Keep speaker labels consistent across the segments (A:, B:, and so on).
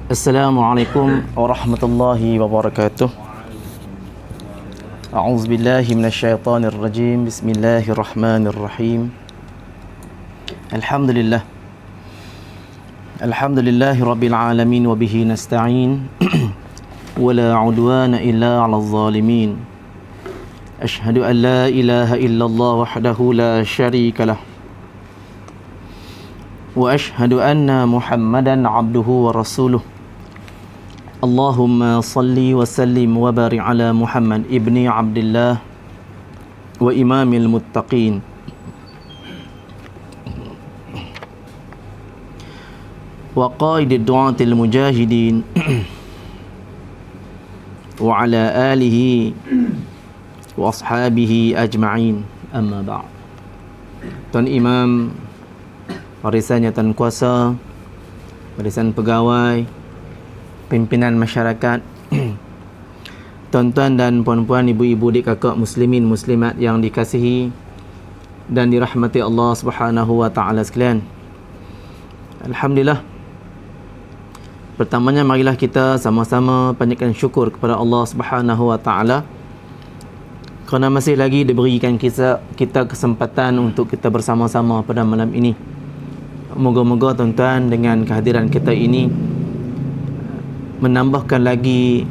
A: Assalamualaikum warahmatullahi wabarakatuh. A'udzu billahi minasyaitonir rajim. Bismillahirrahmanirrahim. Alhamdulillah. Alhamdulillahi rabbil alamin wa bihi nasta'in. Wala 'udwana illa 'alal zalimin. Asyhadu an la ilaha illallah wahdahu la syarika lah. Wa asyhadu anna Muhammadan 'abduhu wa rasuluh. Allahumma salli wa sallim wa barik ala Muhammad ibni Abdullah wa imamil muttaqin wa qaidid du'atil mujahidin wa ala alihi wa ashabihi ajma'in, amma ba'd. Tuan Imam, barisan Tuan Kuasa, barisan pegawai, pimpinan masyarakat, tuan-tuan dan puan-puan, ibu-ibu, dik kakak, muslimin muslimat yang dikasihi dan dirahmati Allah Subhanahu wa taala sekalian. Alhamdulillah. Pertamanya marilah kita sama-sama panjatkan syukur kepada Allah Subhanahu wa taala kerana masih lagi diberikan kita kesempatan untuk kita bersama-sama pada malam ini. Moga-moga tuan-tuan dengan kehadiran kita ini menambahkan lagi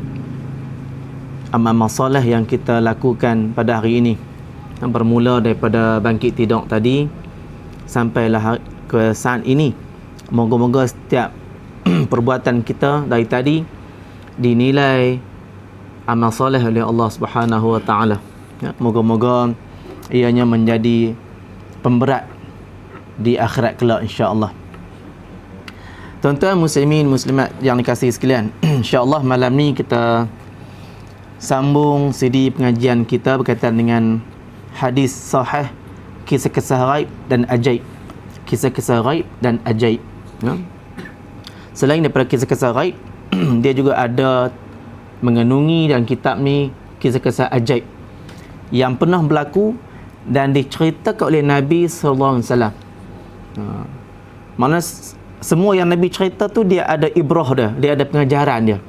A: amal soleh yang kita lakukan pada hari ini, bermula daripada bangkit tidur tadi sampailah ke saat ini. Moga-moga setiap perbuatan kita dari tadi dinilai amal soleh oleh Allah Subhanahu wa taala. Moga-moga ianya menjadi pemberat di akhirat kelak, insya-Allah. Tuan-tuan muslimin muslimat yang dikasihi sekalian, insya-Allah malam ni kita sambung CD pengajian kita berkaitan dengan hadis sahih, kisah-kisah ghaib dan ajaib. Kisah-kisah ghaib dan ajaib. Selain daripada kisah-kisah ghaib, dia juga ada mengandungi dalam kitab ni kisah-kisah ajaib yang pernah berlaku dan diceritakan oleh Nabi sallallahu alaihi wasallam. Mana semua yang Nabi cerita tu dia ada ibrah dia ada pengajaran dia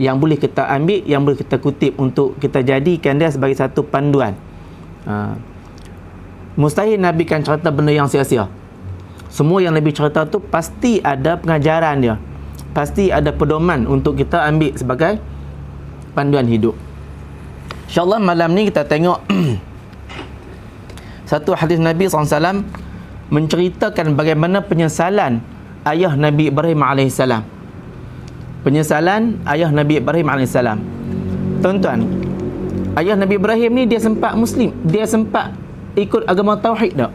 A: yang boleh kita ambil, yang boleh kita kutip untuk kita jadikan dia sebagai satu panduan. Mustahil Nabi kan cerita benda yang sia-sia. Semua yang Nabi cerita tu pasti ada pengajaran dia, pasti ada pedoman untuk kita ambil sebagai panduan hidup. InsyaAllah malam ni kita tengok satu hadis Nabi SAW menceritakan bagaimana penyesalan ayah Nabi Ibrahim AS. Penyesalan ayah Nabi Ibrahim AS. Tuan-tuan, ayah Nabi Ibrahim ni dia sempat Muslim, dia sempat ikut agama Tauhid tak?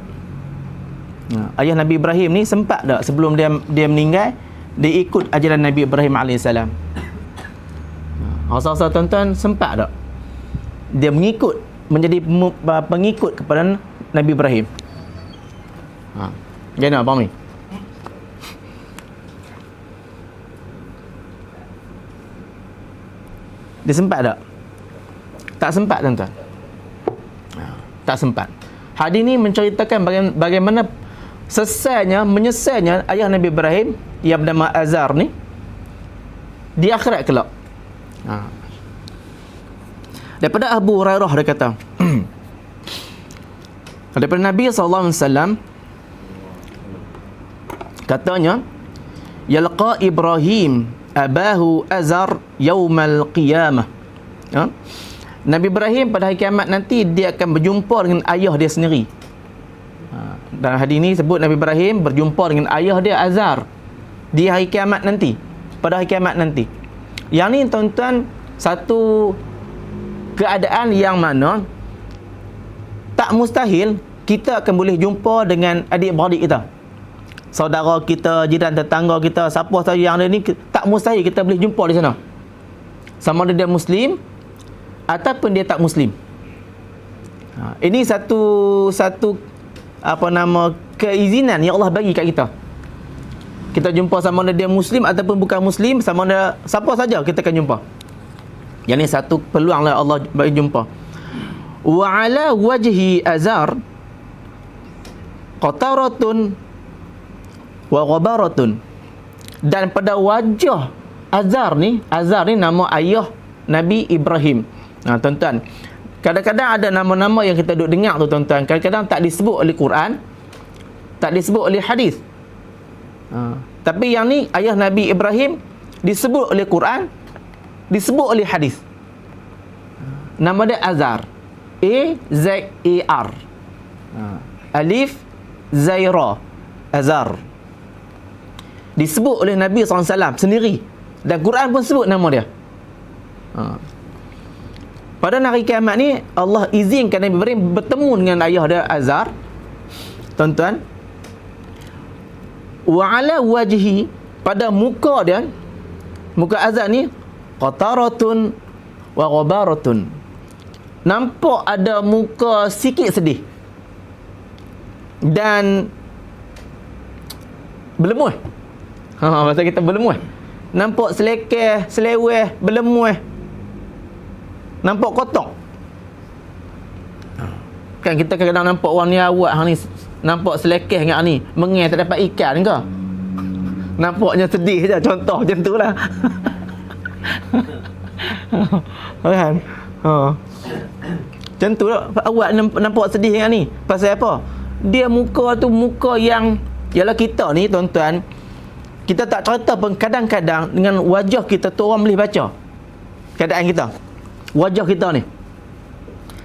A: Ayah Nabi Ibrahim ni sempat tak sebelum dia meninggal, dia ikut ajaran Nabi Ibrahim AS? Rasa-rasa tuan-tuan sempat tak dia mengikut, menjadi pengikut kepada Nabi Ibrahim? Gimana Abang Mi? Dia sempat tak? Tak sempat tuan-tuan. Tak sempat. Hadis ni menceritakan bagaimana menyesalnya ayah Nabi Ibrahim yang bernama Azar ni di akhirat kelak. Daripada Abu Hurairah dia kata daripada Nabi SAW katanya, yalqa Ibrahim abahu Azar yaumal qiyamah. Nabi Ibrahim pada hari kiamat nanti dia akan berjumpa dengan ayah dia sendiri. Dalam hadis ni sebut Nabi Ibrahim berjumpa dengan ayah dia Azar di hari kiamat nanti, pada hari kiamat nanti. Yang ni tuan-tuan satu keadaan yang mana tak mustahil kita akan boleh jumpa dengan adik-beradik kita, saudara kita, jiran tetangga kita, siapa saja yang ada ni, tak mustahil kita boleh jumpa di sana. Sama ada dia Muslim ataupun dia tak Muslim. Ini satu keizinan yang Allah bagi kat kita. Kita jumpa sama ada dia Muslim ataupun bukan Muslim, sama ada siapa saja kita akan jumpa. Yang ni satu peluang lah Allah bagi jumpa. Wa ala wajhi Azar qataratun wa ghabaratun, dan pada wajah Azar ni nama ayah Nabi Ibrahim. Tuan-tuan, kadang-kadang ada nama-nama yang kita duk dengar tu tuan-tuan, kadang-kadang tak disebut oleh Quran, tak disebut oleh hadis. Tapi yang ni ayah Nabi Ibrahim disebut oleh Quran, disebut oleh hadis. Nama dia Azar. A-Z-A-R. Alif Zaira. Azar. Disebut oleh Nabi SAW sendiri. Dan Quran pun sebut nama dia. Pada hari kiamat ni, Allah izinkan Nabi Ibrahim bertemu dengan ayah dia Azar. Tuan-tuan, wa ala wajhi, pada muka dia, muka Azar ni, qataratun wa ghabaratun. Nampak ada muka sikit sedih dan berlemuh. Bahasa kita berlemuh. Nampak selekeh, seleweh, berlemuh. Nampak kotor. Kan kita kadang-kadang nampak orang ni awak hang ni, nampak selekeh dengan ni, mengeh tak dapat ikan ke? Nampaknya sedih je, contoh macam tu lah. Kan? Macam tu lah. Awak nampak sedih dengan ni. Pasal apa? Dia muka tu muka yang, ialah kita ni tuan-tuan, kita tak cerita pun kadang-kadang dengan wajah kita tu orang boleh baca keadaan kita. Wajah kita ni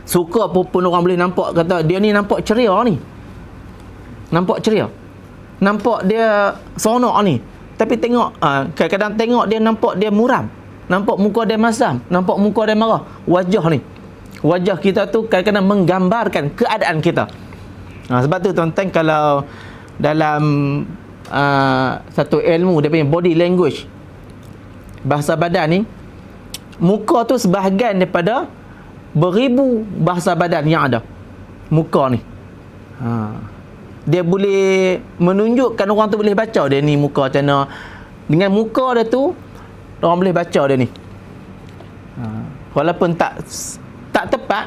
A: suka pun orang boleh nampak, kata dia ni nampak ceria ni, nampak ceria, nampak dia seronok ni. Tapi tengok kadang-kadang tengok dia, nampak dia muram, nampak muka dia masam, nampak muka dia marah. Wajah ni, wajah kita tu kadang-kadang menggambarkan keadaan kita. Sebab tu tuan-tuan, kalau dalam satu ilmu dia punya body language, bahasa badan ni, muka tu sebahagian daripada beribu bahasa badan yang ada. Muka ni dia boleh menunjukkan, orang tu boleh baca dia ni muka macam mana. Dengan muka dia tu orang boleh baca dia ni. Walaupun tak tepat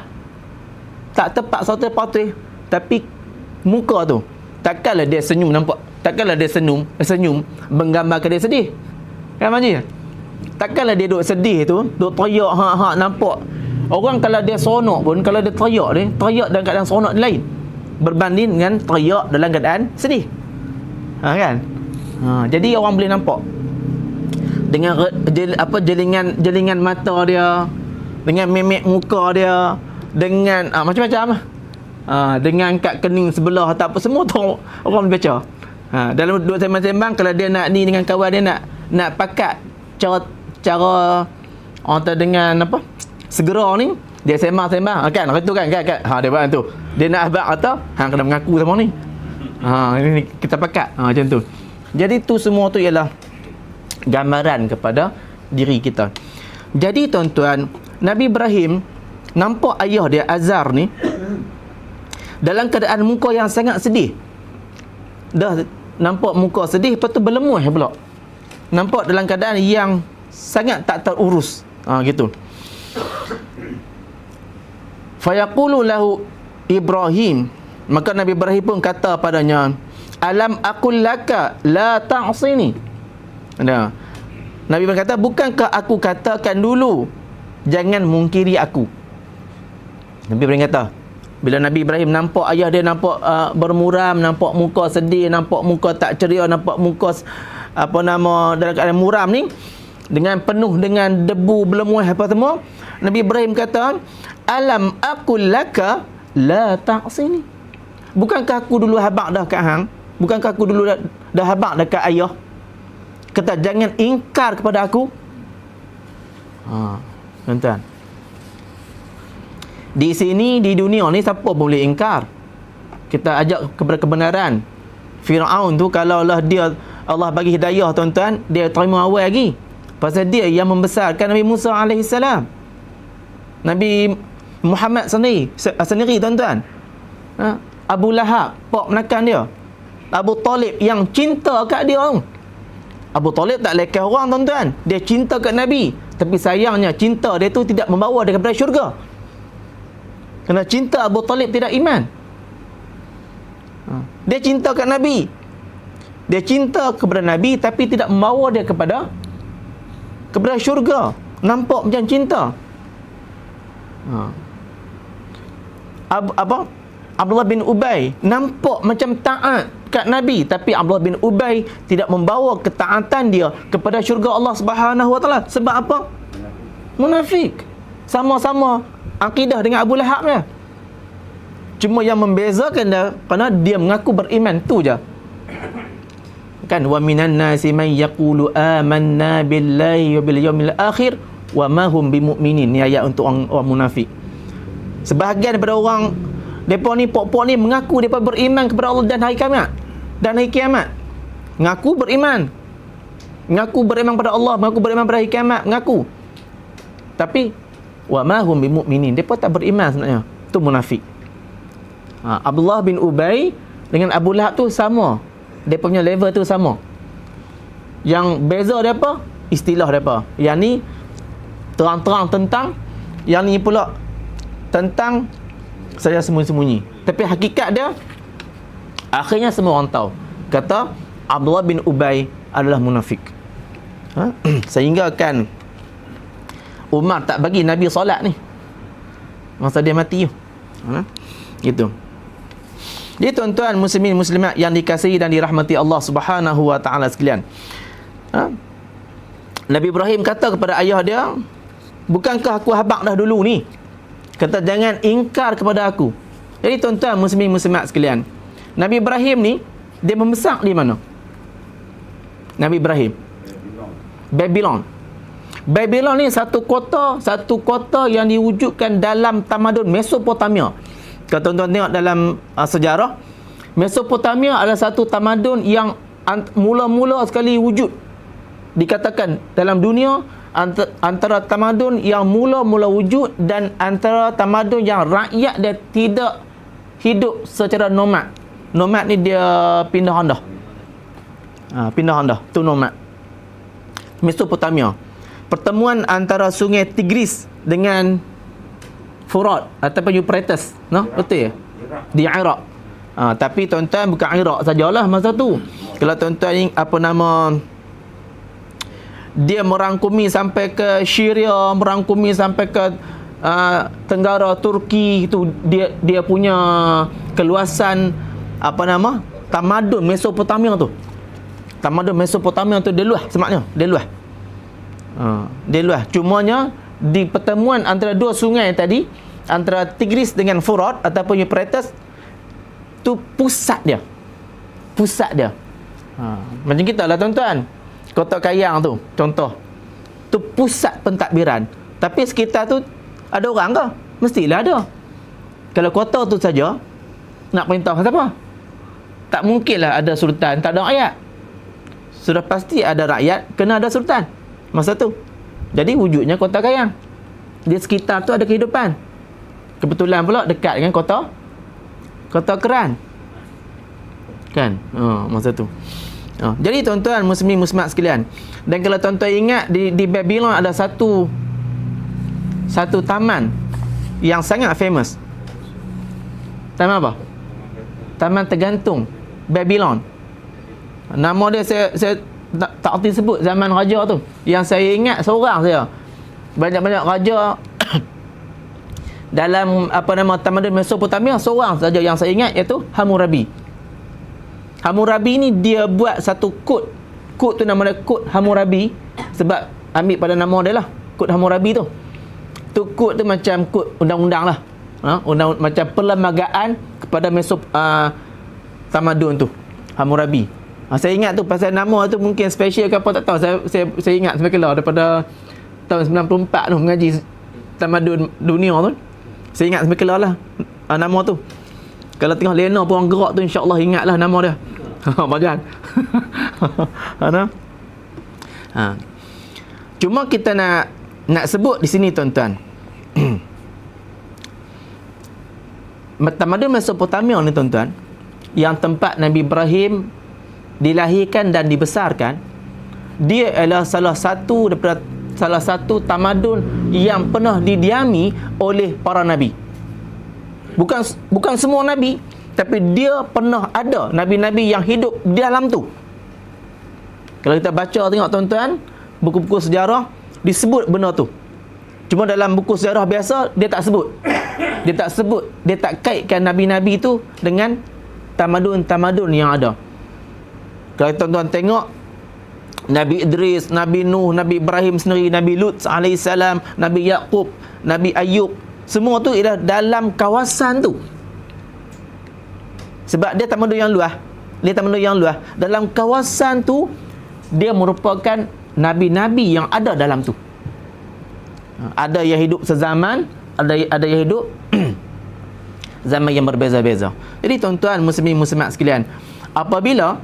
A: satu patuh, tapi muka tu takkanlah dia senyum, nampak, takkanlah dia senyum menggambarkan dia sedih. Kan Makcik? Takkanlah dia duk sedih tu, duk teriak hak nampak. Orang kalau dia seronok pun, kalau dia teriak dalam keadaan seronok lain berbanding dengan teriak dalam keadaan sedih. Kan? Jadi orang boleh nampak dengan jelingan mata dia, dengan memek muka dia, dengan macam-macam dengan kat kening sebelah atau apa, semua tu orang boleh baca. Dalam duduk sembang-sembang, kalau dia nak ni dengan kawan dia, nak pakat cara orang tu dengan apa, segera ni, dia sembang-sembang kan, itu kan dia buat tu, dia nak abang atau hang kena mengaku sama ni, ini kita pakat macam tu. Jadi tu semua tu ialah gambaran kepada diri kita. Jadi tuan-tuan, Nabi Ibrahim nampak ayah dia Azar ni dalam keadaan muka yang sangat sedih. Dah nampak muka sedih, lepas tu berlemuh pula, nampak dalam keadaan yang sangat tak terurus. Gitu. Fayaqulu lahu Ibrahim, maka Nabi Ibrahim pun kata padanya, alam aqul laka la ta'sini. Nabi Ibrahim kata, bukankah aku katakan dulu jangan mungkiri aku. Nabi Ibrahim kata, bila Nabi Ibrahim nampak ayah dia nampak bermuram, nampak muka sedih, nampak muka tak ceria, nampak muka dalam keadaan muram ni, dengan penuh dengan debu, berlemuh apa semua, Nabi Ibrahim kata, alam aqul laka la ta'sini. Bukankah aku dulu habaq dah kat hang? Bukankah aku dulu dah habaq dekat ayah? Kata jangan ingkar kepada aku. Tuan-tuan, di sini, di dunia ni, siapa boleh ingkar? Kita ajak kepada kebenaran. Fir'aun tu, kalaulah dia, Allah bagi hidayah tuan-tuan, dia terima awal lagi. Pasal dia yang membesarkan Nabi Musa AS, Nabi Muhammad sendiri tuan-tuan. Abu Lahab, pak menakan dia. Abu Talib yang cinta kat dia. Abu Talib tak lekeh orang tuan-tuan, dia cinta kat Nabi. Tapi sayangnya cinta dia tu tidak membawa dia kepada syurga. Kerana cinta Abu Talib tidak iman. Dia cinta kat Nabi, dia cinta kepada Nabi, tapi tidak membawa dia kepada kepada syurga, nampak macam cinta. Abdullah bin Ubay nampak macam taat kat Nabi, tapi Abdullah bin Ubay tidak membawa ketaatan dia kepada syurga Allah Subhanahu Wa Taala. Sebab apa? Munafik. Sama-sama akidah dengan Abu Lahab ya. Cuma yang membezakan dia kerana dia mengaku beriman, tu je. Kan, wa minan nasi man yaqulu amanna billahi wa bil yaumil akhir wa ma hum bimumin. Ni ayat untuk orang munafik. Sebahagian daripada orang depa ni, pok-pok ni mengaku depa beriman kepada Allah dan hari kiamat. Dan hari kiamat. Mengaku beriman. Mengaku beriman kepada Allah, mengaku beriman pada hari kiamat, mengaku. Tapi wa ma hum bimumin. Depa tak beriman sebenarnya. Tu munafik. Abdullah bin Ubay dengan Abu Lahab tu sama. Depa punya level tu sama. Yang beza depa istilah depa. Yang ni terang-terang tentang, yang ni pula tentang saya sembunyi-sembunyi. Tapi hakikat dia akhirnya semua orang tahu. Kata Abdullah bin Ubay adalah munafik. Sehingga kan Umar tak bagi Nabi solat ni masa dia mati tu. Gitu. Jadi tuan-tuan muslimin muslimat yang dikasihi dan dirahmati Allah Subhanahu Wa Taala sekalian. Nabi Ibrahim kata kepada ayah dia, bukankah aku habaq dah dulu ni? Kata jangan ingkar kepada aku. Jadi tuan-tuan muslimin muslimat sekalian, Nabi Ibrahim ni dia membesar di mana? Nabi Ibrahim Babylon. Babylon ni satu kota yang diwujudkan dalam tamadun Mesopotamia. Kalau tuan-tuan tengok dalam sejarah, Mesopotamia adalah satu tamadun yang mula-mula sekali wujud. Dikatakan dalam dunia antara tamadun yang mula-mula wujud dan antara tamadun yang rakyat dia tidak hidup secara nomad. Nomad ni dia pindah handah. Pindah handah, tu nomad. Mesopotamia. Pertemuan antara sungai Tigris dengan Furat ataupun Euphrates, no? Betul ya? Di Iraq. Tapi tuan-tuan bukan Iraq sajalah masa tu. Kalau tuan-tuan apa nama, dia merangkumi sampai ke Syria, merangkumi sampai ke tenggara Turki, itu dia punya keluasan apa nama? Tamadun Mesopotamia tu. Tamadun Mesopotamia tu dia luas semaknya, dia luas. Dia luas. Cumanya di pertemuan antara dua sungai tadi, antara Tigris dengan Furat ataupun Euphrates, tu pusat dia. Macam kita lah tuan-tuan, Kota Kayang tu contoh, tu pusat pentadbiran. Tapi sekitar tu ada orang ke? Mestilah ada. Kalau kota tu saja nak perintah siapa? Tak mungkinlah ada sultan tak ada rakyat. Sudah pasti ada rakyat, kena ada sultan masa tu. Jadi wujudnya Kota Kayang. Di sekitar tu ada kehidupan. Kebetulan pula dekat dengan kota Keran. Kan? Masa tu. Jadi tuan-tuan muslimin muslimat sekalian, dan kalau tuan-tuan ingat di Babylon ada satu taman yang sangat famous. Taman apa? Taman Tergantung Babylon. Nama dia saya tak erti sebut zaman raja tu. Yang saya ingat seorang saja. Banyak-banyak raja dalam apa nama tamadun Mesopotamia, seorang saja yang saya ingat, iaitu Hammurabi. Hammurabi ni dia buat satu kod. Kod tu nama dia kod Hammurabi sebab ambil pada nama dia lah, kod Hammurabi tu. Tu kod tu macam kod undang-undang lah. Macam perlembagaan kepada tamadun tu, Hammurabi. Saya ingat tu pasal nama tu mungkin special ke apa tak tahu. Saya ingat semakin daripada tahun 94 tu mengaji tamadun dunia tu. Saya ingat semakin lah nama tu. Kalau tengah lena pun orang gerak tu, insya-Allah ingatlah nama dia. Bajan. Cuma kita nak sebut di sini tuan-tuan. Tamadun Mesopotamia ni tuan-tuan, yang tempat Nabi Ibrahim dilahirkan dan dibesarkan, dia adalah salah satu tamadun yang pernah didiami oleh para nabi. Bukan semua nabi, tapi dia pernah ada nabi-nabi yang hidup di dalam tu. Kalau kita baca tengok tuan-tuan buku-buku sejarah, disebut benda tu. Cuma dalam buku sejarah biasa dia tak sebut. Dia tak kaitkan nabi-nabi tu dengan tamadun-tamadun yang ada. Kalau tuan-tuan tengok Nabi Idris, Nabi Nuh, Nabi Ibrahim sendiri, Nabi Lut alaihissalam, Nabi Yaqub, Nabi Ayub, semua tu ialah dalam kawasan tu. Sebab dia tamadun yang luas. Dalam kawasan tu dia merupakan nabi-nabi yang ada dalam tu. Ada yang hidup sezaman, ada yang hidup zaman yang berbeza-beza. Jadi tuan-tuan muslimin muslimat sekalian, apabila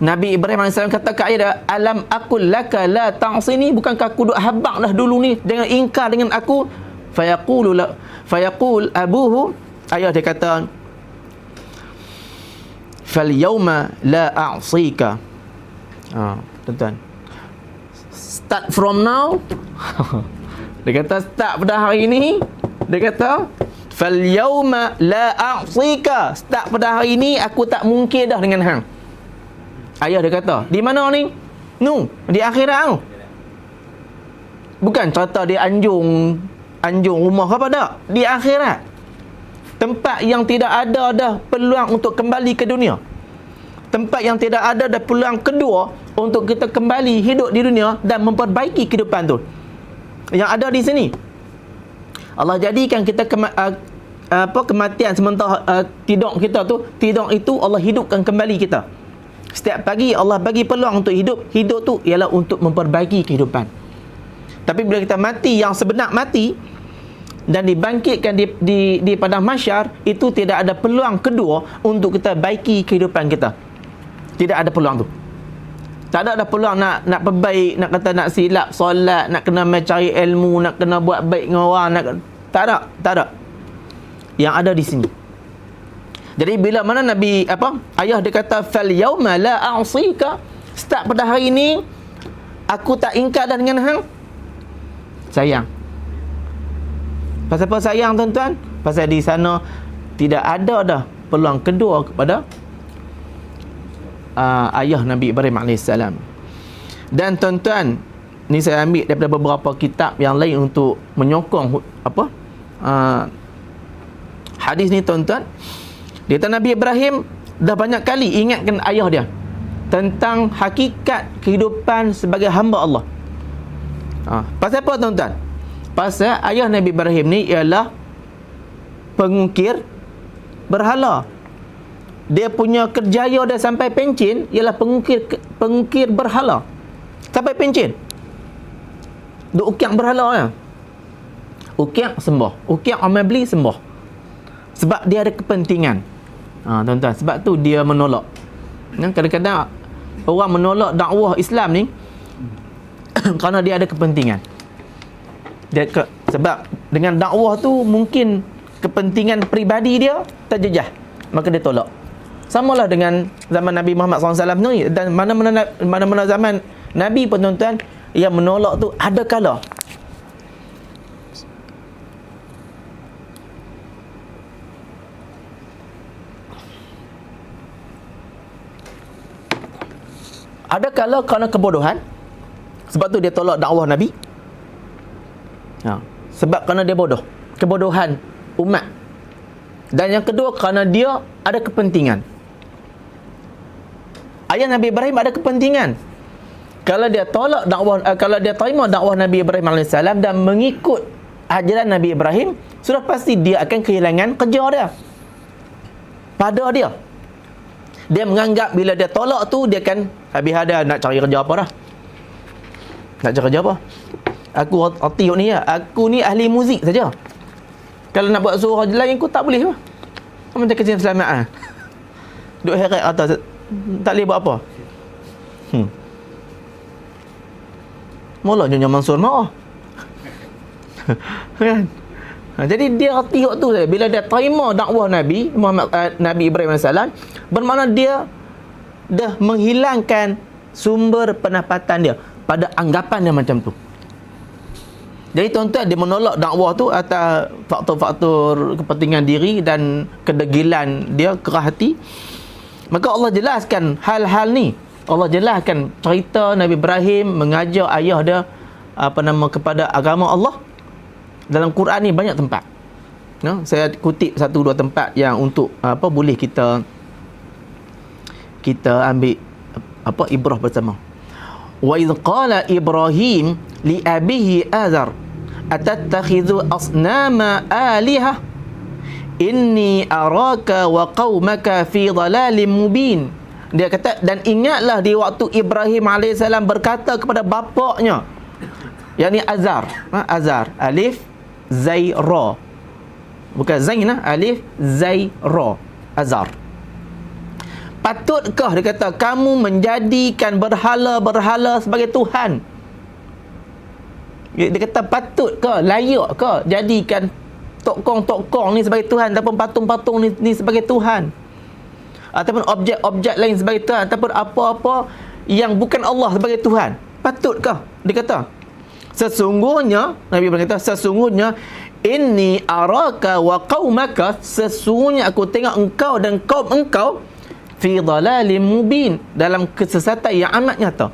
A: Nabi Ibrahim AS kata ke ayah, alam aqul laka la ta'sini, bukankah aku duk habaq dah dulu ni dengan ingkar dengan aku? Fayaqul abuhu, ayah dia kata, fal yawma la a'sika. Tuan-tuan, start from now. Dia kata start pada hari ini, dia kata fal yawma la a'sika, start pada hari ini aku tak mungkir dah dengan hang. Ayah dia kata, di mana ni? Di akhirat tu. Bukan cerita di anjung rumah apa tak? Di akhirat. Tempat yang tidak ada dah peluang untuk kembali ke dunia. Tempat yang tidak ada dah peluang kedua untuk kita kembali hidup di dunia dan memperbaiki kehidupan tu. Yang ada di sini, Allah jadikan kita kematian sementara tidur kita tu, tidur itu Allah hidupkan kembali kita. Setiap pagi Allah bagi peluang untuk hidup. Hidup tu ialah untuk memperbaiki kehidupan. Tapi bila kita mati yang sebenar mati dan dibangkitkan di padang mahsyar, itu tidak ada peluang kedua untuk kita baiki kehidupan kita. Tidak ada peluang tu. Tak ada peluang nak perbaik, nak kata nak silap solat, nak kena mencari ilmu, nak kena buat baik dengan orang, tak ada. Yang ada di sini. Jadi bila mana Nabi ayah dia kata fal yauma la a'sika, start pada hari ini aku tak ingkar dah dengan hang. Sayang. Pasal apa sayang tuan-tuan? Pasal di sana tidak ada dah peluang kedua kepada ayah Nabi Ibrahim AS. Dan tuan-tuan, ni saya ambil daripada beberapa kitab yang lain untuk menyokong hadis ni tuan-tuan. Dia kata Nabi Ibrahim dah banyak kali ingatkan ayah dia tentang hakikat kehidupan sebagai hamba Allah. Pasal apa tuan-tuan? Pasal ayah Nabi Ibrahim ni ialah pengukir berhala. Dia punya kerjaya dia sampai pencen ialah pengukir berhala. Sampai pencen. Duk ukir berhala ya. Ukir sembah. Ukir amal beli sembah. Sebab dia ada kepentingan. Tuan-tuan, sebab tu dia menolak. Kadang-kadang orang menolak dakwah Islam ni kerana dia ada kepentingan. Sebab dengan dakwah tu mungkin kepentingan peribadi dia terjejah, maka dia tolak. Samalah dengan zaman Nabi Muhammad SAW ni, dan mana-mana zaman Nabi pun tuan-tuan yang menolak tu ada kala. Ada kala kerana kebodohan. Sebab tu dia tolak dakwah Nabi. Sebab kerana dia bodoh. Kebodohan umat. Dan yang kedua kerana dia ada kepentingan. Ayah Nabi Ibrahim ada kepentingan. Kalau dia tolak dakwah, kalau dia terima dakwah Nabi Ibrahim AS dan mengikut ajaran Nabi Ibrahim, sudah pasti dia akan kehilangan kerja dia. Pada dia. Dia menganggap bila dia tolak tu, dia kan habis ada nak cari kerja apa dah. Nak cari kerja apa? Aku hati ni ya. Aku ni ahli muzik saja. Kalau nak buat suara lain aku tak boleh lah. Macam kecil selamat duk heret atas tak boleh buat apa. Mula Nyonya Mansur marah. Kan? Jadi dia tengok tu saja. Bila dia terima dakwah Nabi Nabi Ibrahim AS, bermakna dia dah menghilangkan sumber pendapatan dia pada anggapan dia macam tu. Jadi tuan-tuan, dia menolak dakwah tu atas faktor-faktor kepentingan diri dan kedegilan dia, kerah hati. Maka Allah jelaskan hal-hal ni Allah jelaskan cerita Nabi Ibrahim mengajar ayah dia kepada agama Allah dalam Quran ni banyak tempat. Saya kutip satu dua tempat yang untuk boleh kita ambil ibrah bersama. Wa idh qala Ibrahim li abihi Azar atattakhidhu asnama alihah inni araka wa qaumaka fi dhalalin mubin. Dia kata, dan ingatlah di waktu Ibrahim AS berkata kepada bapaknya, yakni Azar, Azar, alif zai ra, bukan zain, alif zai ra, Azar. Patutkah, dia kata, kamu menjadikan berhala-berhala sebagai Tuhan? Dia kata, patutkah, layakkah jadikan tokong-tokong ni sebagai Tuhan, ataupun patung-patung ni sebagai Tuhan, ataupun objek-objek lain sebagai Tuhan, ataupun apa-apa yang bukan Allah sebagai Tuhan? Patutkah? Dia kata, sesungguhnya, Nabi berkata, sesungguhnya inni araka wa qaumaka, sesungguhnya aku tengok engkau dan kaum engkau fi dhalalim mubin, dalam kesesatan yang amat nyata.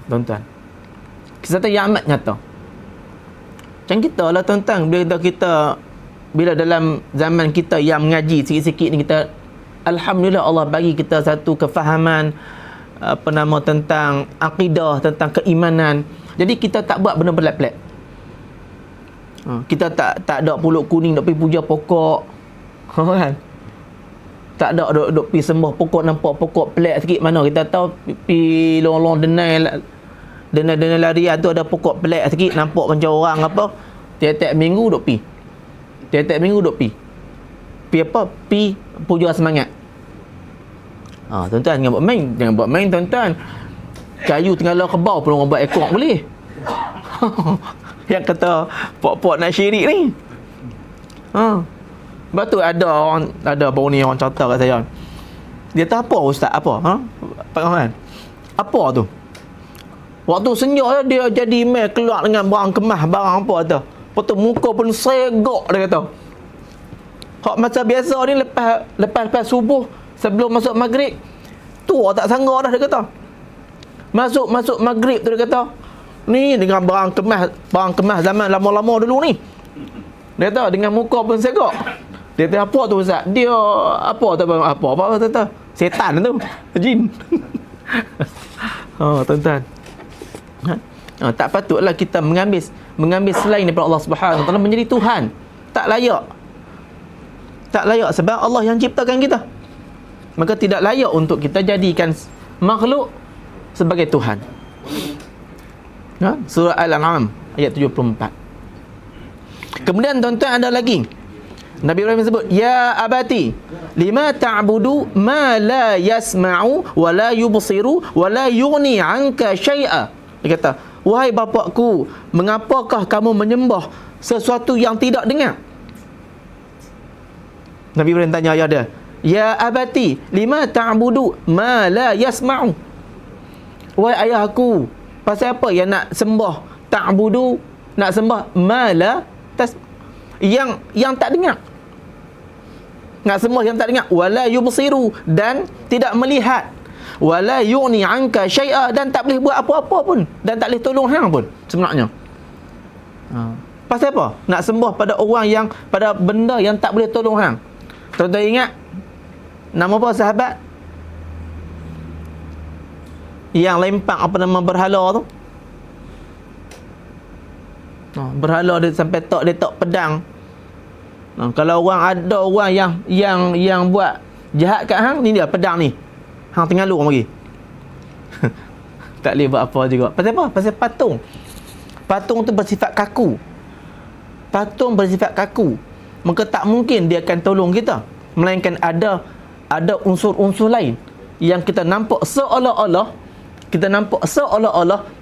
A: Tuan-tuan, kesesatan yang amat nyata. Macam kita lah tuan-tuan, bila dalam zaman kita yang mengaji sikit-sikit ni, kita alhamdulillah Allah bagi kita satu kefahaman tentang akidah, tentang keimanan. Jadi kita tak buat benda pelik-pelik. Kita tak ada pulut kuning nak pergi puja pokok, kan? Tak ada duk pergi sembah pokok, nampak pokok pelik sikit mana kita tahu, pergi lorong denai larian tu ada pokok pelik sikit, nampak macam orang apa, tiap-tiap minggu duk pergi. Pergi apa? Pergi puja semangat. Tuan-tuan, jangan buat main tuan-tuan. Kayu tengah kebau pun orang buat ekor boleh. Yang kata pok-pok nak syirik ni. Sebab tu ada baru ni orang cerita kat saya. Dia kata, apa ustaz? Apa? Kan? Apa tu? Waktu senja dia jadi mai keluar dengan barang kemas, barang apa tu. Lepas tu muka pun segak, dia kata. Hak masa biasa ni lepas subuh, sebelum masuk maghrib, tua tak sanggup dah, dia kata. Masuk maghrib tu, dia kata, ni dengan barang kemas zaman lama-lama dulu ni. Dia kata dengan muka pun segak. Dia kata, apa tu ustaz? Dia apa kata? Setan tu, jin. Tuan-tuan. Tak patutlah kita mengambil selain daripada Allah Subhanahu Wa Taala menjadi Tuhan. Tak layak sebab Allah yang ciptakan kita. Maka tidak layak untuk kita jadikan makhluk sebagai Tuhan. Surah Al-An'am ayat 74. Kemudian tuan-tuan ada lagi, Nabi Ibrahim sebut, ya abati lima ta'budu ma la yasma'u wa la yubsiru wa la yughni 'anka syai'a. Dia kata, wahai bapakku, mengapakah kamu menyembah sesuatu yang tidak dengar? Nabi Ibrahim tanya ayah dia, ya abati lima ta'budu ma la yasma'u. Wahai ayah aku, pasal apa yang nak sembah ta'budu, nak sembah ma la yang tak dengar? Nak sembah yang tak dengar. Wala yubsiru, dan tidak melihat. Wala yughni 'anka syai'a, dan tak boleh buat apa-apa pun, dan tak boleh tolong hang pun sebenarnya. Pasal apa? Nak sembah pada pada benda yang tak boleh tolong hang. Tuan-tuan ingat nama apa sahabat yang lempang berhala tu? Berhala dia sampai dia tak pedang. Kalau ada orang yang buat jahat kat hang, ni dia pedang ni, hang tengah lurung lagi. Tak boleh buat apa juga. Pasal apa? Pasal patung tu bersifat kaku. Maka tak mungkin dia akan tolong kita, melainkan ada unsur-unsur lain yang kita nampak seolah-olah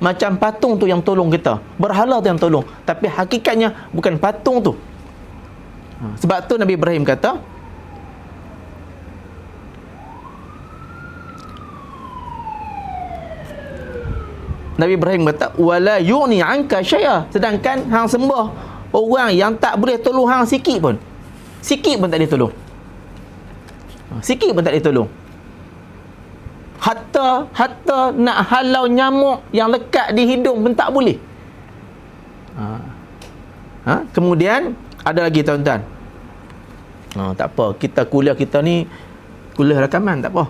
A: macam patung tu yang tolong kita, berhala tu yang tolong, tapi hakikatnya bukan patung tu. Sebab tu Nabi Ibrahim kata, wala yughni 'anka syai'a, sedangkan hang sembah orang yang tak boleh tolong hang sikit pun tak boleh tolong. hatta nak halau nyamuk yang lekat di hidung pun tak boleh. Kemudian ada lagi tuan-tuan. Tak apa, kita kuliah kita ni kuliah rakaman, tak apa.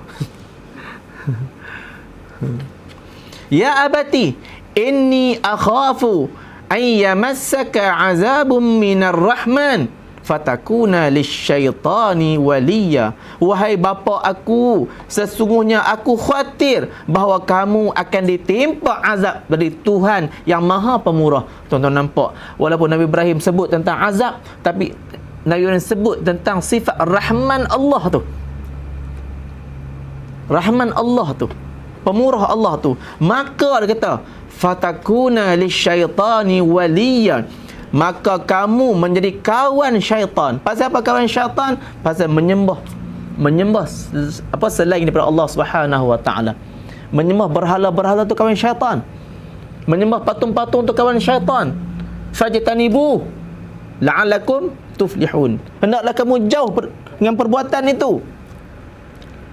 A: Ya abati, inni akhafu an yamassaka azabun minar rahman fatakuna lisyaitani waliya. Wahai bapa aku, sesungguhnya aku khawatir bahawa kamu akan ditimpa azab dari Tuhan yang Maha Pemurah. Tuan-tuan nampak, walaupun Nabi Ibrahim sebut tentang azab, tapi Nabi Ibrahim sebut tentang sifat Rahman Allah tu. Rahman Allah tu, Pemurah Allah tu. Maka dia kata fatakuna lisyaitani waliya, maka kamu menjadi kawan syaitan. Pasal apa kawan syaitan? Pasal menyembah selain daripada Allah Subhanahu wa taala. Menyembah berhala-berhala tu kawan syaitan. Menyembah patung-patung tu kawan syaitan. Fajtanibu la'allakum tuflihun. Hendaklah kamu jauh dengan perbuatan itu.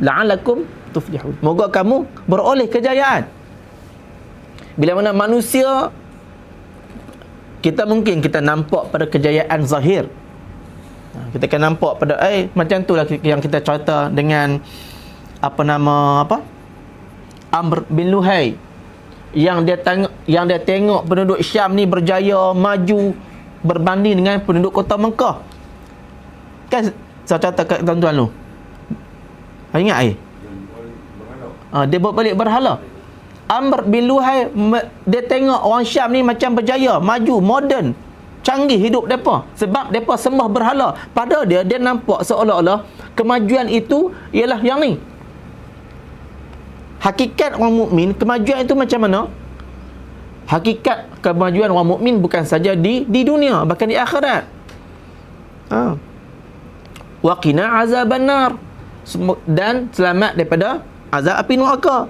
A: La'allakum tuflihun. Moga kamu beroleh kejayaan. Bila mana manusia, kita nampak pada kejayaan zahir. Kita akan nampak pada macam itulah yang kita cerita dengan Amr bin Luhai, yang dia tengok penduduk Syam ni berjaya maju berbanding dengan penduduk kota Mekah. Kan saya cerita kat tuan-tuan tu. Ingat dia buat balik berhala. Amr bin Luhai, dia tengok orang Syam ni macam berjaya, maju, moden, canggih hidup mereka, sebab mereka sembah berhala. Pada dia nampak seolah-olah kemajuan itu ialah yang ni. Hakikat orang mukmin, kemajuan itu macam mana? Hakikat kemajuan orang mukmin bukan saja di dunia, bahkan di akhirat. Wa qina azaban nar, dan selamat daripada azab api neraka.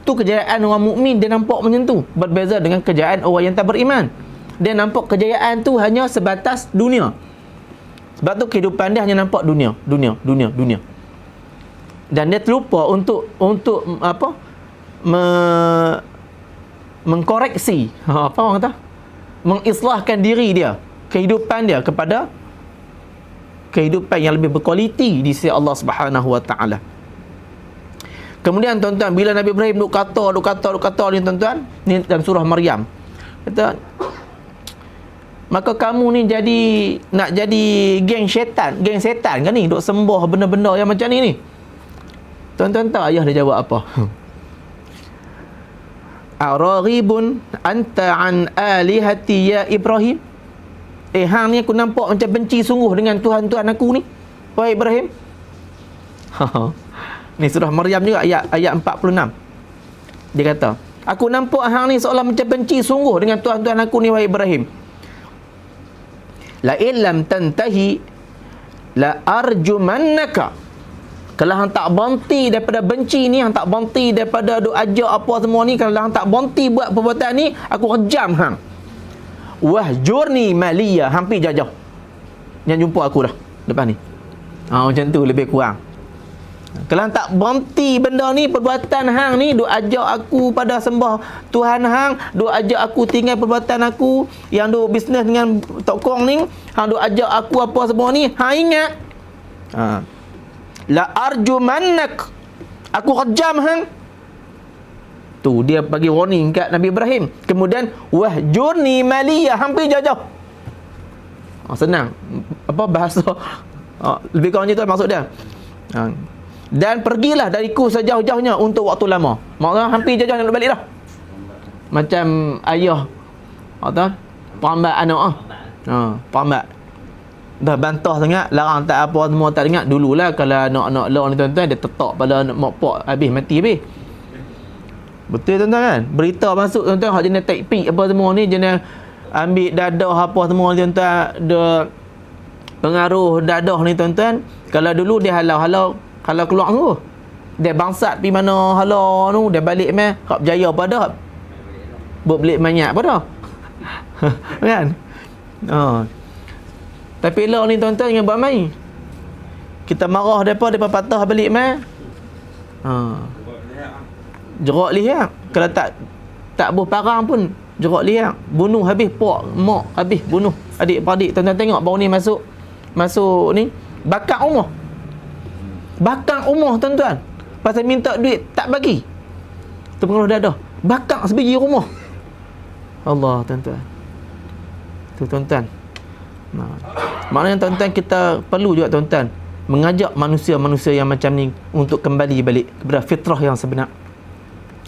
A: Tu kejayaan orang mukmin, dia nampak macam tu. Berbeza dengan kejayaan orang yang tak beriman. Dia nampak kejayaan tu hanya sebatas dunia. Sebab tu kehidupan dia hanya nampak dunia. Dan dia terlupa untuk mengkoreksi, apa orang kata, mengislahkan diri dia, kehidupan dia kepada kehidupan yang lebih berkualiti di sisi Allah Subhanahu wa taala. Kemudian tuan-tuan, bila Nabi Ibrahim duk kata ni tuan-tuan, ni dalam surah Maryam, kata, maka kamu ni nak jadi geng setan kan ni, duk sembah benda-benda yang macam ni. Tuan-tuan tahu ayah dia jawab apa? Araghibun anta an alihati ya Ibrahim? Hang ni aku nampak macam benci sungguh dengan Tuhan-Tuhan aku ni, wahai Ibrahim. Ni surah Maryam juga ayat 46. Dia kata, aku nampak hang ni seolah macam benci sungguh dengan Tuhan-Tuhan aku ni, wahai Ibrahim. La illam tantahi la arjumannaka. Kalau hang tak berhenti daripada benci ni, hang tak berhenti daripada duk ajak apa semua ni, kalau hang tak berhenti buat perbuatan ni, aku kejam hang. Wahjurni maliya, hampir jauh. Jangan jumpa aku dah lepas ni. Macam tu lebih kurang. Kalau hang tak berhenti benda ni, perbuatan hang ni, duk ajak aku pada sembah Tuhan hang, duk ajak aku tinggal perbuatan aku yang duk bisnes dengan tokong ni, hang duk ajak aku apa semua ni, hang ingat, la arjumannak, aku kejam hang. Tu dia bagi warning kat Nabi Ibrahim. Kemudian wahjurni maliyah, hampir jauh. Senang apa bahasa, lebih kurang macam tu maksud dia. Dan pergilah dariku sejauh-jauhnya untuk waktu lama. Maksudnya hampir jauh nak balik dah. Macam ayah perambat anak perambat dah bantah sangat, larang tak apa semua tak dengar. Dululah kalau anak-anak law ni tuan-tuan, dia tetak pada mak pak habis mati habis. Betul tuan-tuan kan? Berita masuk tuan-tuan, hak jenis tekpik apa semua ni, jenis ambil dadah apa semua tuan-tuan, dia pengaruh dadah ni tuan-tuan. Kalau dulu dia halau-halau, kalau keluar tu dia bangsat pergi mana halau tu, dia balik meh hak berjaya pada buat belik banyak pada kan. Tapi lah ni tuan-tuan jangan buat main. Kita marah depa patah balik meh, Jerak lihat. Kalau tak buh parang pun jerak lihat. Bunuh habis pak, mak habis bunuh adik-beradik. Tuan-tuan tengok baru ni masuk ni bakar rumah. Bakar rumah tuan-tuan. Pasal minta duit tak bagi. Terpengaruh dadah. Bakar sebiji rumah. Allah tuan-tuan. Tu tuan-tuan. Maknanya tuan-tuan kita perlu juga tuan-tuan mengajak manusia-manusia yang macam ni untuk kembali balik kepada fitrah yang sebenar.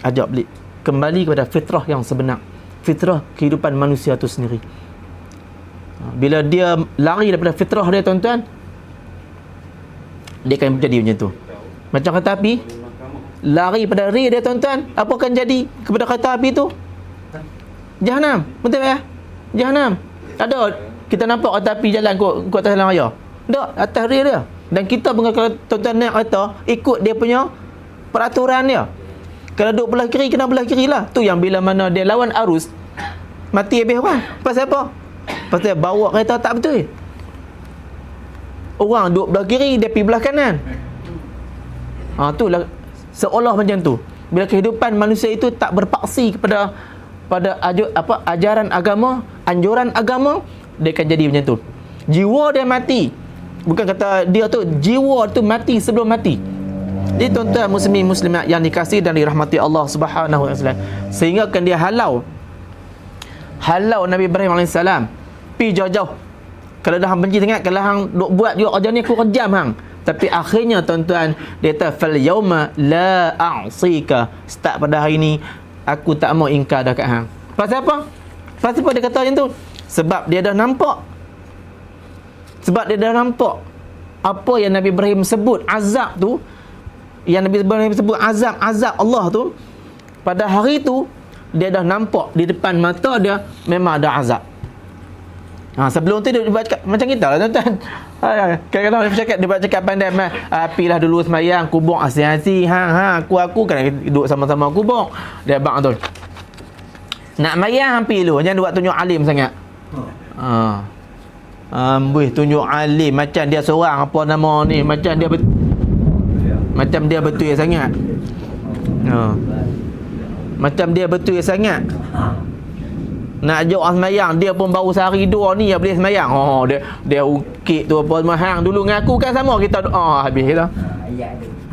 A: Ajak balik kembali kepada fitrah yang sebenar, fitrah kehidupan manusia tu sendiri. Bila dia lari daripada fitrah dia tuan-tuan, dia akan jadi macam tu. Macam kereta api lari pada rel dia tuan-tuan, apa akan jadi kepada kereta api tu? Jahanam. Betul tak? Jahanam. Ada kita nampak kereta api jalan kot atas jalan raya. Tak, atas rel dia. Dan kita pun kalau tuan-tuan naik kereta ikut dia punya peraturan dia. Kalau duduk belah kiri, kena belah kiri lah. Tu yang bila mana dia lawan arus, mati habis orang. Pasal apa? Pasal bawa kereta tak betul. Orang duduk belah kiri, dia pergi belah kanan. Itulah seolah macam tu. Bila kehidupan manusia itu tak berpaksi kepada ajaran agama, anjuran agama, dia akan jadi macam tu. Jiwa dia mati. Bukan kata dia tu, jiwa tu mati sebelum mati. Jadi tuan-tuan muslimin muslimat yang dikasihi dan dirahmati Allah Subhanahu wa taala, sehingga kan dia halau Nabi Ibrahim AS pi jauh-jauh. Kalau dah hang benci sangat, kalau hang duk buat juga kerja ni, aku kejam hang. Tapi akhirnya tuan-tuan, dia kata fal yauma la a'sika, start pada hari ni aku tak mau ingkar dekat hang. Pasal apa? Pasal apa dia kata macam tu? Sebab dia dah nampak. Apa yang Nabi Ibrahim sebut azab tu, yang Nabi Ibrahim sebut azab Allah tu, pada hari tu dia dah nampak di depan mata dia memang ada azab. Sebelum tu dia buat macam kita lah tuan-tuan. Kadang-kadang dia buat cakap pandai, apilah dulu semayang, kubur asyik-asyik, aku kan duduk sama-sama kubur. Dia bang tu, nak mayang api dulu, jangan buat tunjuk alim sangat. Tunjuk alim macam dia seorang apa nama ni, macam dia betul sangat. Macam dia betul sangat. Nak ajak orang semayang, dia pun baru sehari dua ni yang boleh semayang. Dia ukit tu apa semua. Hang dulu dengan aku kan sama, kita habis kita.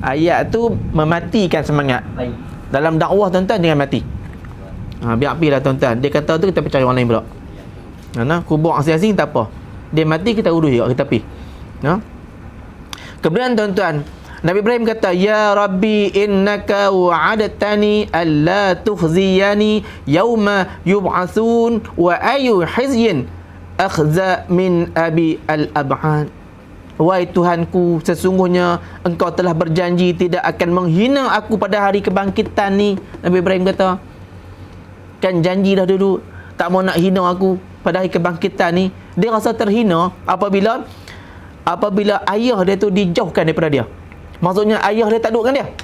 A: Ayat tu mematikan semangat. Dalam dakwah tuan-tuan jangan mati. Biar apilah tuan-tuan. Dia kata tu kita percaya orang lain pula. Kubur asing-asing tak apa. Dia mati kita urus juga, kita pergi. Kemudian tuan-tuan, Nabi Ibrahim kata, ya Rabbi innaka wa'adatani alla tukhziyani yawma yub'atsun wa ayu hizyin akhza min abi al-ab'ad. Wahai Tuhanku, sesungguhnya engkau telah berjanji tidak akan menghina aku pada hari kebangkitan ni. Nabi Ibrahim kata, kan janji dah dulu tak mau nak hina aku pada hari kebangkitan ni. Dia rasa terhina apabila ayah dia tu dijauhkan daripada dia. Maksudnya ayah dia tak duduk dengan dia.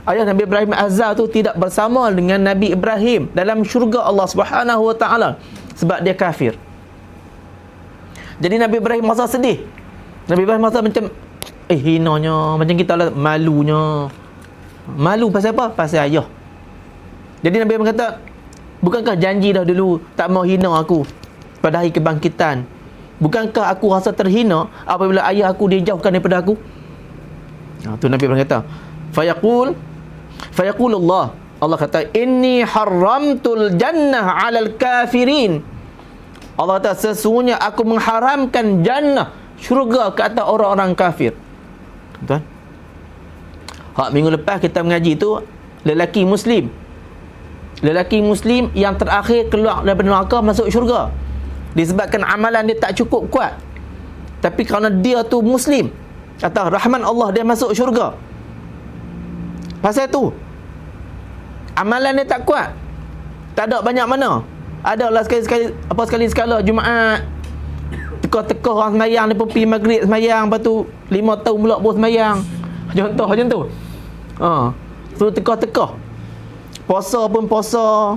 A: Ayah Nabi Ibrahim Azhar tu tidak bersama dengan Nabi Ibrahim dalam syurga Allah Subhanahu wa taala sebab dia kafir. Jadi Nabi Ibrahim masa sedih. Nabi Ibrahim masa macam hinanya, macam kita lah, malunya. Malu pasal apa? Pasal ayah. Jadi Nabi Ibrahim kata, bukankah janji dah dulu tak mau hina aku pada hari kebangkitan? Bukankah aku rasa terhina apabila ayah aku dijauhkan daripada aku? Tu Nabi Ibrahim kata, fayaqul Allah kata, inni haramtul jannah 'alal kafirin. Allah kata, sesungguhnya aku mengharamkan jannah, syurga ke atas orang-orang kafir. Tuan, minggu lepas kita mengaji tu lelaki muslim yang terakhir keluar daripada neraka masuk syurga disebabkan amalan dia tak cukup kuat. Tapi kerana dia tu muslim, atas rahman Allah dia masuk syurga. Pasal tu amalan dia tak kuat, tak ada banyak mana. Adalah sekali sekala Jumaat teka-teka orang semayang, dia pun pergi maghrib semayang, lepas tu 5 tahun pula pun semayang. Contoh macam tu. Tu teka-teka. Puasa pun puasa.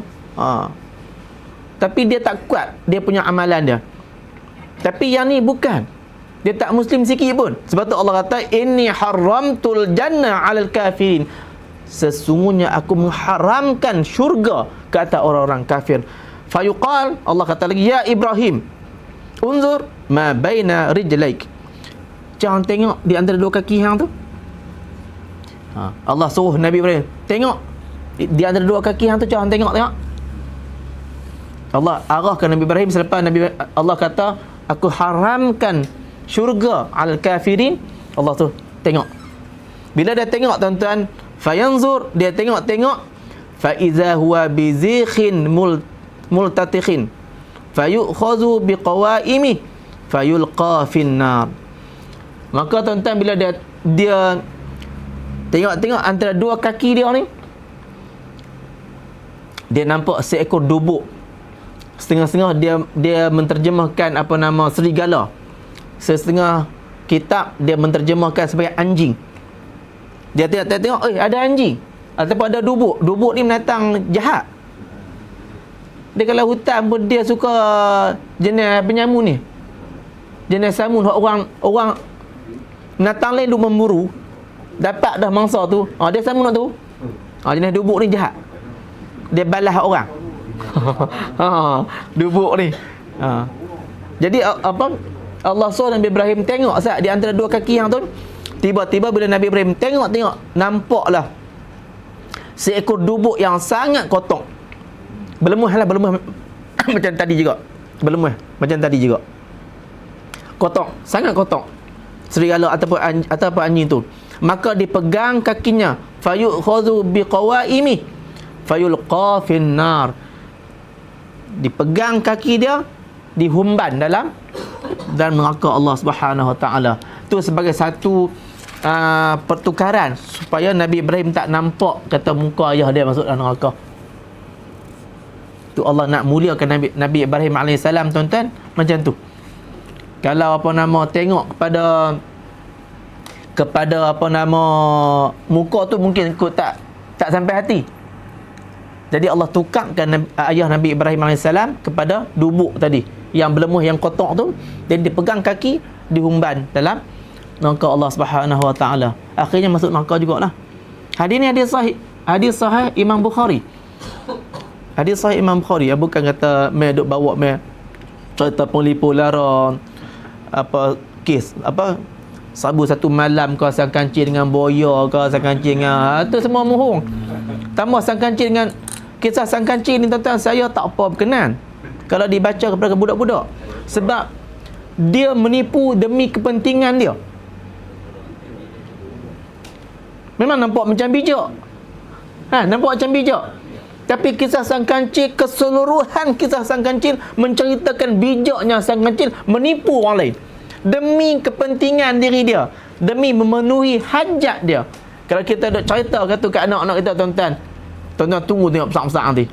A: Tapi dia tak kuat dia punya amalan dia. Tapi yang ni bukan, dia tak muslim sikit pun. Sebab tu Allah kata, inni haramtul jannah 'alal kafirin. sesungguhnya aku mengharamkan syurga ke atas orang-orang kafir. Fayuqal, Allah kata lagi, ya Ibrahim, unzur ma baina rijlaik. Jangan tengok di antara dua kaki hang tu. Allah suruh Nabi Ibrahim, tengok di antara dua kaki hang tu, jangan tengok. Allah arahkan Nabi Ibrahim selepas Allah kata, aku haramkan syurga al kafirin. Allah tu tengok. Bila dia tengok tuan-tuan, fayanzur, dia tengok, fa iza huwa bizikhin multatikhin fayu'khazu biqawaimi fayulqa finnar. Maka tuan-tuan, bila dia tengok antara dua kaki dia ni, dia nampak seekor dubuk. Setengah-setengah dia menterjemahkan apa nama serigala. Setengah kitab dia menterjemahkan sebagai anjing. Dia tengok, ada anjing ataupun ada dubuk. Dubuk ni binatang jahat. Dia kalau hutan pun dia suka jenis penyamun ni. Jenis samun orang binatang lain duk memburu, dapat dah mangsa tu, dia samun tu. Jenis dubuk ni jahat. Dia balas orang. Dubuk ni. Jadi apa? Allah suruh Nabi Ibrahim tengok di antara dua kaki yang tu. Tiba-tiba bila Nabi Ibrahim tengok, nampaklah seekor dubuk yang sangat kotor. Berlemuh macam tadi juga. Berlemuh macam tadi juga. Kotor, sangat kotor. Serigala ataupun anjing tu. Maka dipegang kakinya, fayu'khadhu biqawaimi fayulqa finnar. Dipegang kaki dia, dihumban dalam dan neraka Allah Subhanahu Wa Taala. Itu sebagai satu pertukaran supaya Nabi Ibrahim tak nampak kata muka ayah dia masuk dalam neraka. Tu Allah nak muliakan Nabi Ibrahim AS, tuan-tuan, macam tu. Kalau apa nama tengok kepada apa nama muka tu mungkin ikut tak sampai hati. Jadi Allah tukarkan ayah Nabi Ibrahim AS kepada dubuk tadi yang berlemuh, yang kotor tu. Jadi dipegang kaki, dihumban dalam neraka Allah Subhanahu Wa Taala. Akhirnya masuk neraka jugalah. Hadis ni hadis sahih Imam Bukhari. Hadis sahih Imam Bukhari. Bukan kata duk bawa cerita penglipu lara apa kes apa sabu satu malam kau sang kancing dengan boya, kau sang kancing dengan tu semua bohong. Tambah sang kancing dengan kisah sang kancing ni, tuan-tuan, saya tak apa berkenan kalau dibaca kepada budak-budak, sebab dia menipu demi kepentingan dia. Memang nampak macam bijak, nampak macam bijak, tapi kisah sang kancing, keseluruhan kisah sang kancing menceritakan bijaknya sang kancing menipu orang lain demi kepentingan diri dia, demi memenuhi hajat dia. Kalau kita duk cerita kata kat anak-anak kita, tuan-tuan tunggu tengok besar-besar nanti.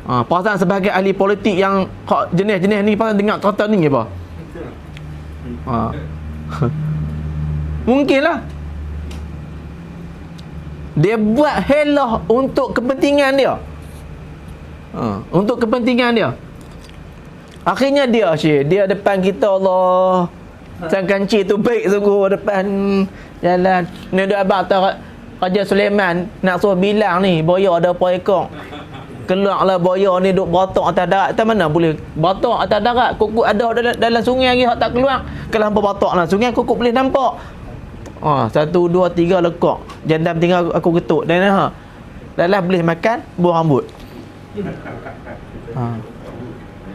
A: Perasaan sebagai ahli politik yang jenis-jenis ni pasal dengar cerita ni apa? Mungkinlah dia buat helah untuk kepentingan dia. Untuk kepentingan dia. Akhirnya dia depan kita, Allah, sang kancing tu baik sungguh depan jalan. Ni ada abang Raja Sulaiman nak suruh bilang ni boya ada apa ekor. Keluarlah boya ni duk beratok atas darat. Tak mana boleh beratok atas darat. Kukuk ada dalam sungai lagi hak tak keluar. Kalau hampa beratok dalam sungai, kukuk boleh nampak. 1, 2, 3 lekak. Jandam tinggal aku ketuk. Dan dalam boleh makan buah rambut.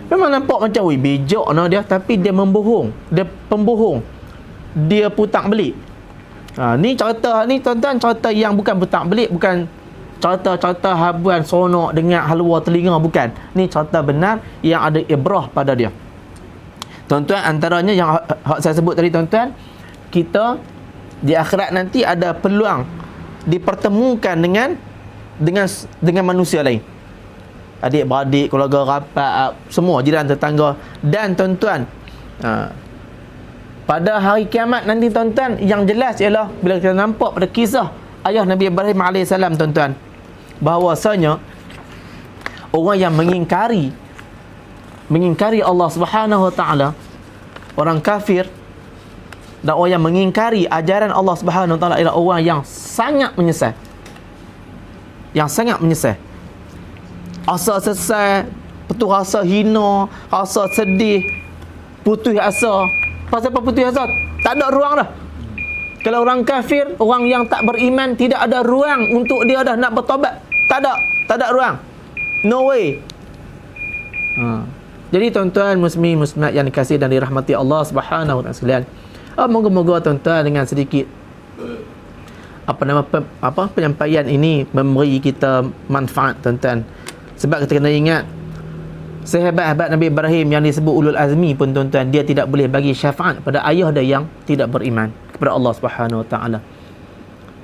A: Memang nampak macam bijak dia, tapi dia membohong. Dia pembohong. Dia putak belik. Ni cerita ni, tuan-tuan, cerita yang bukan putak belik, bukan cerita habuan seronok dengan halwa telinga, bukan. Ni cerita benar yang ada ibrah pada dia. Tuan-tuan, antaranya yang saya sebut tadi, tuan-tuan, kita di akhirat nanti ada peluang dipertemukan dengan manusia lain. Adik-beradik, keluarga rapat, semua jiran tetangga. Dan tuan-tuan, pada hari kiamat nanti, tuan-tuan, yang jelas ialah bila kita nampak pada kisah ayah Nabi Ibrahim AS, tuan-tuan, bahawasanya orang yang mengingkari Allah Subhanahu Wa Taala, orang kafir, Dan orang yang mengingkari ajaran Allah Subhanahu Wa Taala ialah orang yang sangat menyesal. Yang sangat menyesal. Asa sesal, betul rasa hina, rasa sedih, putus asa. Pasal apa putus asa? Tak ada ruang dah. Kalau orang kafir, orang yang tak beriman, tidak ada ruang untuk dia dah nak bertobat. Tak ada ruang. No way. Jadi tuan-tuan muslimin muslimat yang dikasihi dan dirahmati Allah Subhanahu Wa Taala sekalian, moga-moga tuan-tuan dengan sedikit penyampaian ini memberi kita manfaat tuan-tuan. Sebab kita kena ingat, sahabat-sahabat Nabi Ibrahim yang disebut ulul azmi pun tuan-tuan, dia tidak boleh bagi syafaat pada ayah dia yang tidak beriman kepada Allah Subhanahu Wa Taala.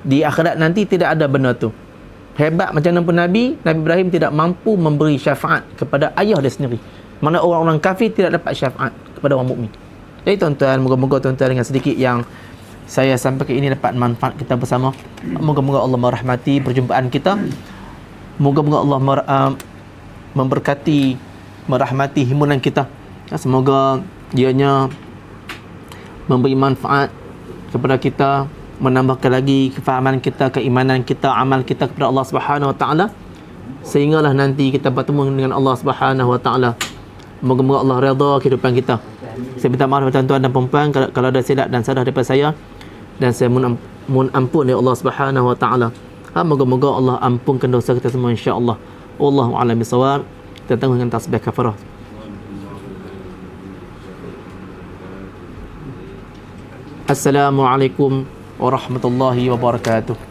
A: Di akhirat nanti tidak ada benda tu. Hebat macam mana pun Nabi Ibrahim tidak mampu memberi syafaat kepada ayah dia sendiri. Mana orang-orang kafir tidak dapat syafaat kepada orang mukmin. Jadi tuan-tuan, moga-moga tuan-tuan dengan sedikit yang saya sampaikan ini dapat manfaat kita bersama. Moga-moga Allah merahmati perjumpaan kita. Moga-moga Allah memberkati, merahmati himpunan kita. Semoga dianya memberi manfaat kepada kita, menambahkan lagi kefahaman kita, keimanan kita, amal kita kepada Allah Subhanahu Wa Taala, sehinggalah nanti kita bertemu dengan Allah Subhanahu Wa Taala. Moga-moga Allah redha kehidupan kita. Saya minta maaf kepada tuan-tuan dan puan-puan kalau ada silap dan salah daripada saya, dan saya mohon ampun ya Allah Subhanahu Wa Taala. Moga-moga Allah ampunkan dosa kita semua insya-Allah. Wallahu a'lam bissawab. Kita tengok dengan tasbih kafarah. Assalamualaikum warahmatullahi wabarakatuh.